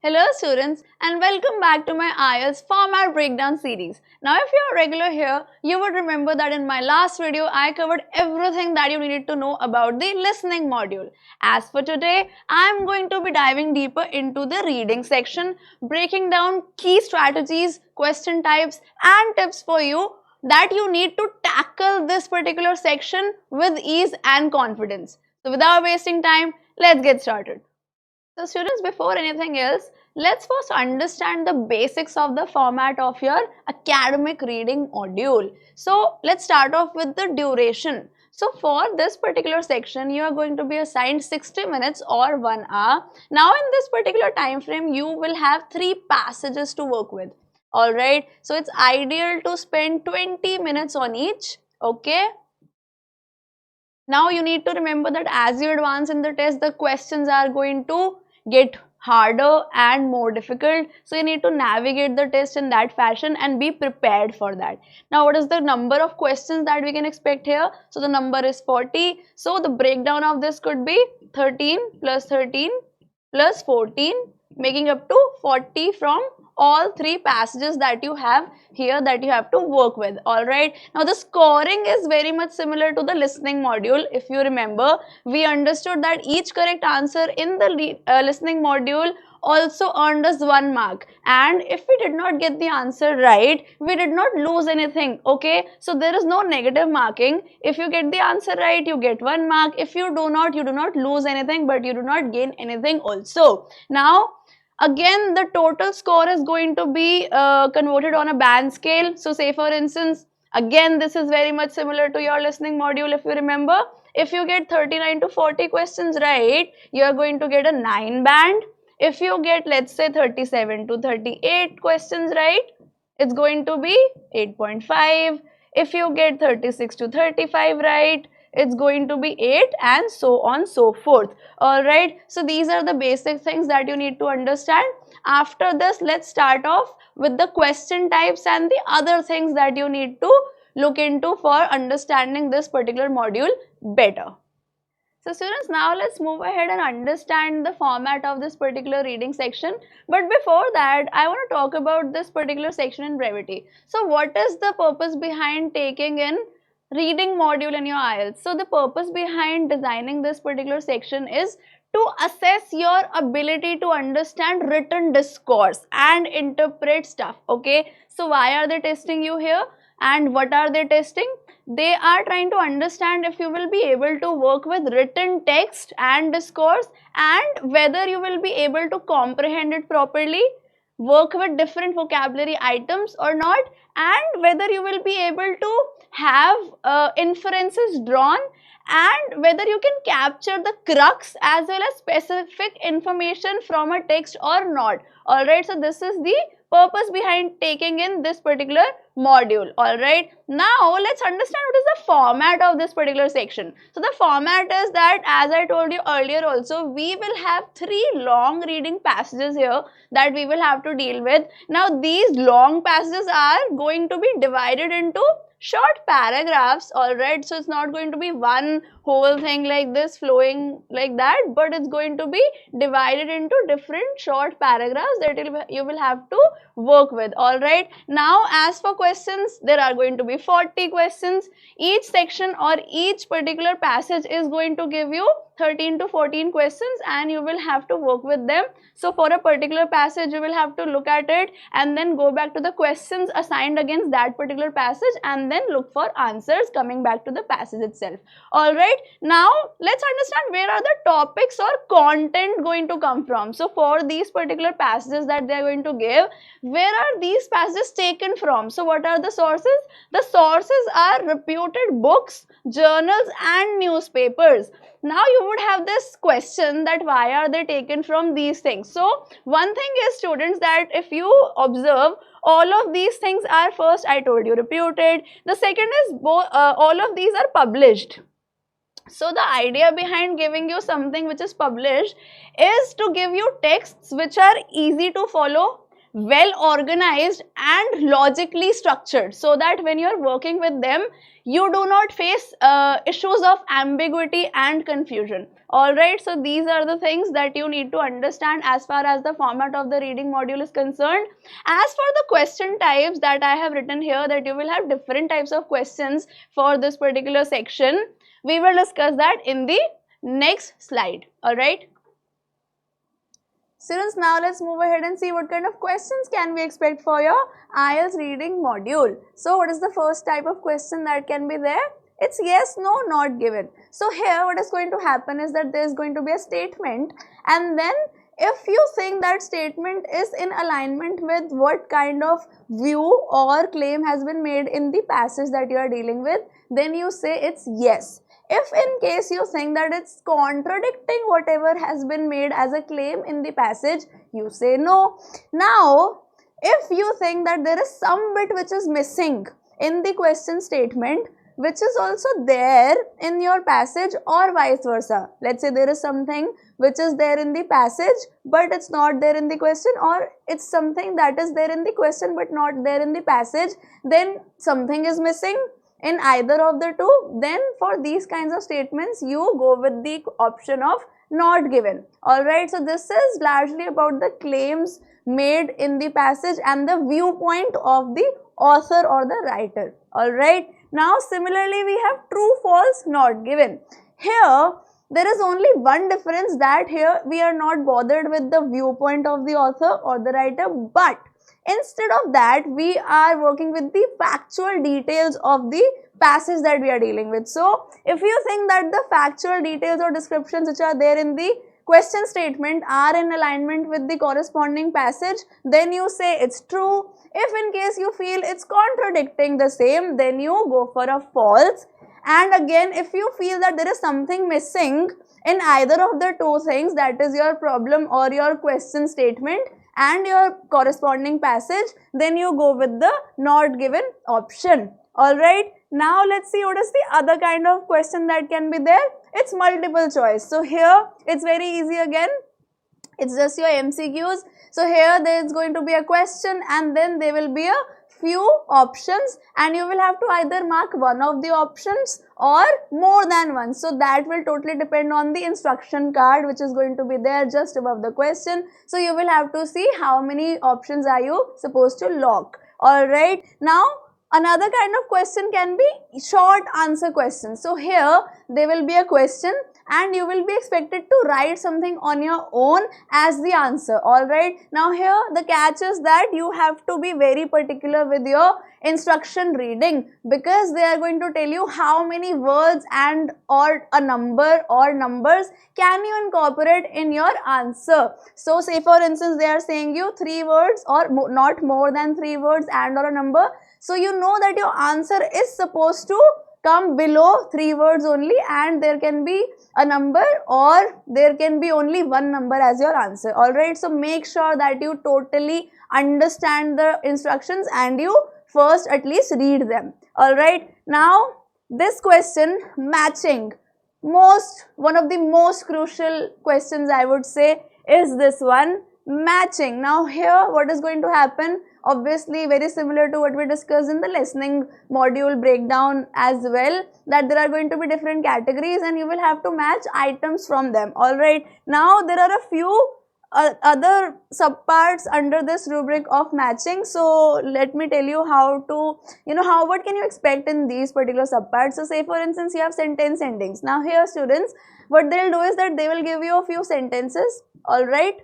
Hello students and welcome back to my IELTS format breakdown series. Now if you are regular here, you would remember that in my last video I covered everything that you needed to know about the listening module. As for today, I am going to be diving deeper into the reading section, breaking down key strategies, question types and tips for you that you need to tackle this particular section with ease and confidence. So without wasting time, let's get started. So students, before anything else, let's first understand the basics of the format of your academic reading module. So let's start off with the duration. So for this particular section, you are going to be assigned 60 minutes or 1 hour. Now in this particular time frame, you will have 3 passages to work with. Alright, so it's ideal to spend 20 minutes on each. Okay. Now you need to remember that as you advance in the test, the questions are going to get harder and more difficult. So you need to navigate the test in that fashion and be prepared for that. Now what is the number of questions that we can expect here? So the number is 40. So the breakdown of this could be 13 plus 13 plus 14, making up to 40 from all 3 passages that you have here that you have to work with. Alright, now the scoring is very much similar to the listening module. If you remember, we understood that each correct answer in the listening module also earned us 1 mark, and if we did not get the answer right, we did not lose anything. Okay, so there is no negative marking. If you get the answer right, you get 1 mark. If you do not, you do not lose anything, but you do not gain anything also. Now again, the total score is going to be converted on a band scale. So say for instance, again this is very much similar to your listening module. If you remember, if you get 39 to 40 questions right, you are going to get a 9 band. If you get, let's say, 37 to 38 questions right, it's going to be 8.5. If you get 36 to 35 right, it's going to be 8, and so on so forth. Alright, so these are the basic things that you need to understand. After this, let's start off with the question types and the other things that you need to look into for understanding this particular module better. So students, now let's move ahead and understand the format of this particular reading section. But before that, I want to talk about this particular section in brevity. So what is the purpose behind taking in reading module in your IELTS? So the purpose behind designing this particular section is to assess your ability to understand written discourse and interpret stuff. Okay, so why are they testing you here and what are they testing? They are trying to understand if you will be able to work with written text and discourse, and whether you will be able to comprehend it properly, work with different vocabulary items or not, and whether you will be able to have inferences drawn, and whether you can capture the crux as well as specific information from a text or not. Alright, so this is the purpose behind taking in this particular module. Alright, now let's understand what is the format of this particular section. So the format is that, as I told you earlier also, we will have 3 long reading passages here that we will have to deal with. Now these long passages are going to be divided into short paragraphs. Alright, so it's not going to be one whole thing like this flowing like that, but it's going to be divided into different short paragraphs that you will have to work with. Alright, now as for questions, there are going to be 40 questions. Each section or each particular passage is going to give you 13 to 14 questions, and you will have to work with them. So for a particular passage, you will have to look at it and then go back to the questions assigned against that particular passage and then look for answers coming back to the passage itself. Alright, now let's understand where are the topics or content going to come from. So for these particular passages that they are going to give, where are these passages taken from? So what are the sources? The sources are reputed books, journals and newspapers. Now you would have this question that why are they taken from these things? So one thing is, students, that if you observe, all of these things are, first I told you, reputed. The second is all of these are published. So the idea behind giving you something which is published is to give you texts which are easy to follow, well organized and logically structured, so that when you are working with them, you do not face issues of ambiguity and confusion. Alright, so these are the things that you need to understand as far as the format of the reading module is concerned. As for the question types that I have written here, that you will have different types of questions for this particular section, we will discuss that in the next slide. Alright. Students, now let's move ahead and see what kind of questions can we expect for your IELTS reading module. So what is the first type of question that can be there? It's yes, no, not given. So here what is going to happen is that there is going to be a statement, and then if you think that statement is in alignment with what kind of view or claim has been made in the passage that you are dealing with, then you say it's yes. If in case you think that it's contradicting whatever has been made as a claim in the passage, you say no. Now, if you think that there is some bit which is missing in the question statement, which is also there in your passage, or vice versa. Let's say there is something which is there in the passage but it's not there in the question, or it's something that is there in the question but not there in the passage, then something is missing in either of the two, then for these kinds of statements you go with the option of not given. Alright, so this is largely about the claims made in the passage and the viewpoint of the author or the writer. Alright, now similarly we have true, false, not given. Here there is only one difference, that here we are not bothered with the viewpoint of the author or the writer, but instead of that we are working with the factual details of the passage that we are dealing with. So if you think that the factual details or descriptions which are there in the question statement are in alignment with the corresponding passage, then you say it's true. If in case you feel it's contradicting the same, then you go for a false. And again, if you feel that there is something missing in either of the two things, that is your problem or your question statement and your corresponding passage, then you go with the not given option. Alright, now let's see what is the other kind of question that can be there. It's multiple choice. So here it's very easy again. It's just your MCQs. So here there is going to be a question and then there will be a few options, and you will have to either mark one of the options or more than one. So that will totally depend on the instruction card which is going to be there just above the question. So you will have to see how many options are you supposed to lock. Alright, now another kind of question can be short answer questions. So here there will be a question and you will be expected to write something on your own as the answer. Alright, now here the catch is that you have to be very particular with your instruction reading, because they are going to tell you how many words and or a number or numbers can you incorporate in your answer. So say for instance they are saying you 3 words or not more than 3 words and or a number. So you know that your answer is supposed to come below 3 words only, and there can be a number or there can be only one number as your answer. Alright, so make sure that you totally understand the instructions and you first at least read them. Alright, now this question, matching, one of the most crucial questions I would say is this one, matching. Now here what is going to happen? Obviously very similar to what we discussed in the listening module breakdown as well, that there are going to be different categories and you will have to match items from them. Alright, now there are a few other subparts under this rubric of matching. So let me tell you how to, what can you expect in these particular subparts. So say for instance you have sentence endings. Now here students, what they'll do is that they will give you a few sentences, alright,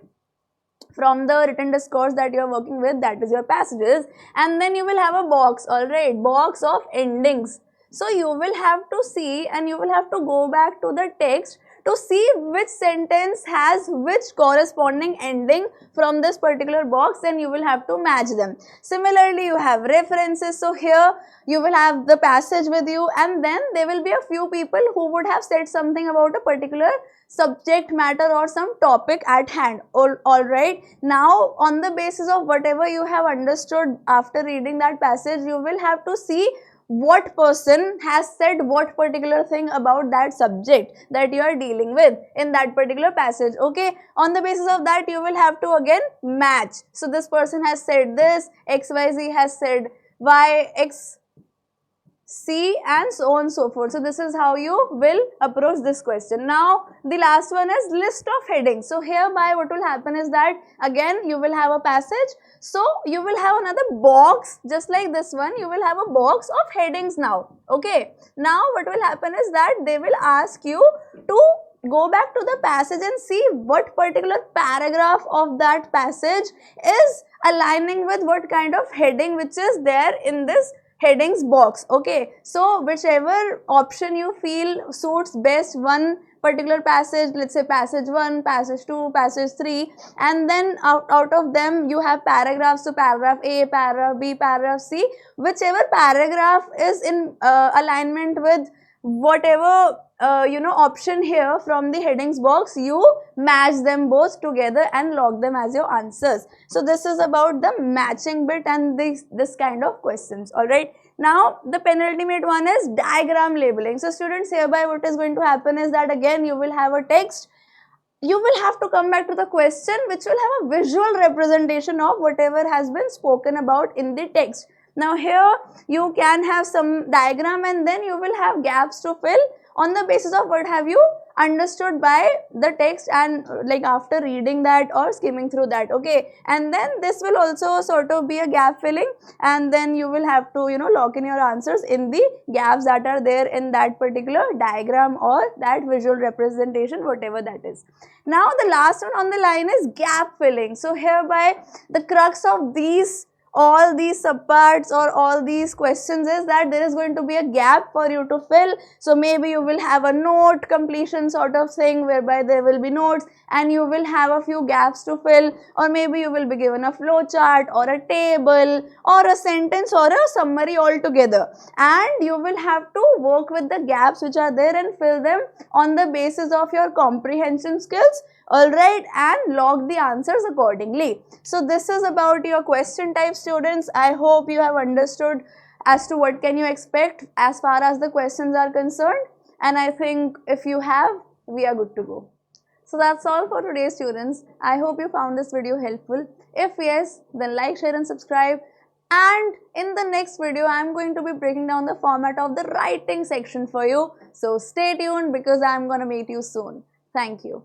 from the written discourse that you are working with, that is your passages, and then you will have a box, alright, box of endings. So you will have to see and you will have to go back to the text to see which sentence has which corresponding ending from this particular box, and you will have to match them. Similarly, you have references. So here you will have the passage with you, and then there will be a few people who would have said something about a particular subject matter or some topic at hand. Alright, now on the basis of whatever you have understood after reading that passage, you will have to see what person has said what particular thing about that subject that you are dealing with in that particular passage. Okay, on the basis of that you will have to again match. So this person has said this, XYZ has said Y, X, C, and so on and so forth. So this is how you will approach this question. Now the last one is list of headings. So hereby what will happen is that again you will have a passage. So you will have another box just like this one. You will have a box of headings now. Okay. Now what will happen is that they will ask you to go back to the passage and see what particular paragraph of that passage is aligning with what kind of heading which is there in this headings box. Okay, so whichever option you feel suits best one particular passage, let's say passage 1, passage 2, passage 3, and then out of them you have paragraphs. So paragraph A, paragraph B, paragraph C, whichever paragraph is in alignment with whatever option here from the headings box, you match them both together and log them as your answers. So this is about the matching bit and this kind of questions. All right, now the penultimate one is diagram labeling. So students, hereby what is going to happen is that again you will have a text. You will have to come back to the question which will have a visual representation of whatever has been spoken about in the text. Now here you can have some diagram and then you will have gaps to fill on the basis of what have you understood by the text and like after reading that or skimming through that. Okay, and then this will also sort of be a gap filling and then you will have to lock in your answers in the gaps that are there in that particular diagram or that visual representation, whatever that is. Now the last one on the line is gap filling. So hereby the crux of all these subparts or all these questions is that there is going to be a gap for you to fill. So maybe you will have a note completion sort of thing whereby there will be notes and you will have a few gaps to fill, or maybe you will be given a flow chart or a table or a sentence or a summary altogether, and you will have to work with the gaps which are there and fill them on the basis of your comprehension skills. Alright, and log the answers accordingly. So this is about your question type, students. I hope you have understood as to what can you expect as far as the questions are concerned, and I think if you have, we are good to go. So that's all for today, students. I hope you found this video helpful. If yes, then like, share and subscribe. And in the next video, I am going to be breaking down the format of the writing section for you. So stay tuned because I am going to meet you soon. Thank you.